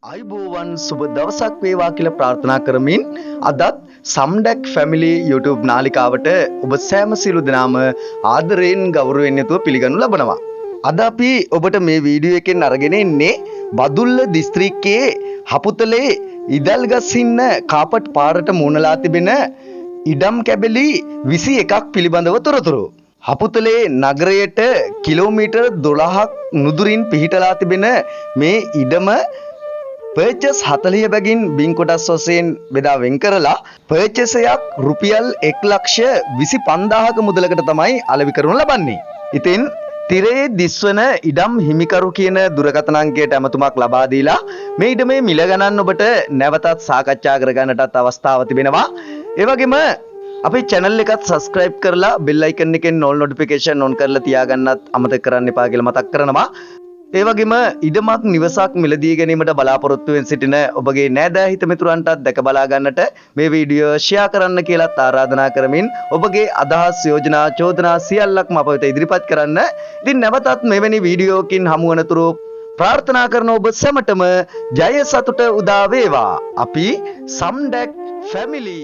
අයිබෝවන් සුබ දවසක් වේවා කියලා ප්‍රාර්ථනා කරමින් අදත් සම්ඩැක් ෆැමිලි YouTube නාලිකාවට ඔබ සෑම සියලු දෙනාම ආදරයෙන් ගෞරවයෙන් යුතුව පිළිගනු ලබනවා. අද අපි ඔබට මේ වීඩියෝ එකෙන් අරගෙන ඉන්නේ බදුල්ල දිස්ත්‍රික්කයේ හපුතලේ ඉදල්ගස්හින්න කාපට් පාරට මුහුණලා තිබෙන ඉඩම් කැබලි 21ක් පිළිබඳව තොරතුරු. හපුතලේ නගරයට කිලෝමීටර් 12ක් නුදුරින් පිහිටලා තිබෙන මේ ඉඩම පර්චස් 40 බැගින් බින් කොටස් වශයෙන් බෙදා වෙන් කරලා පර්චස් එකක් රුපියල් 1,25,000ක මුදලකට තමයි අලෙවි කරනු ලබන්නේ. ඉතින් තිරේ දිස්වන ඉඩම් හිමිකරු කියන දුරකථන අංකයට ඇමතුමක් ලබා දීලා මේ ඉඩමේ මිල ගණන් ඔබට නැවතත් සාකච්ඡා කරගන්නටත් අවස්ථාව තිබෙනවා. ඒ වගේම අපේ channel එකත් subscribe කරලා bell icon එකෙන් all notification on කරලා තියාගන්නත් අමතක කරන්න එපා කියලා මතක් කරනවා. ඒ වගේම ඉඩමක් නිවසක් මිලදී ගැනීමට බලාපොරොත්තු වෙන සිටින ඔබගේ නෑදෑ හිත මිතුරන්ටත් දැක බලා ගන්නට මේ වීඩියෝ ෂෙයා කරන්න කියලාත් ආරාධනා කරමින් ඔබගේ අදහස් යෝජනා චෝදනා සියල්ලක්ම අප වෙත ඉදිරිපත් කරන්න. ඉතින් නැවතත් මෙවැනි වීඩියෝකින් හමු වනතුරු ප්‍රාර්ථනා කරන ඔබ සැමටම ජය සතුට උදා වේවා. අපි සම්ඩැක් ෆැමිලි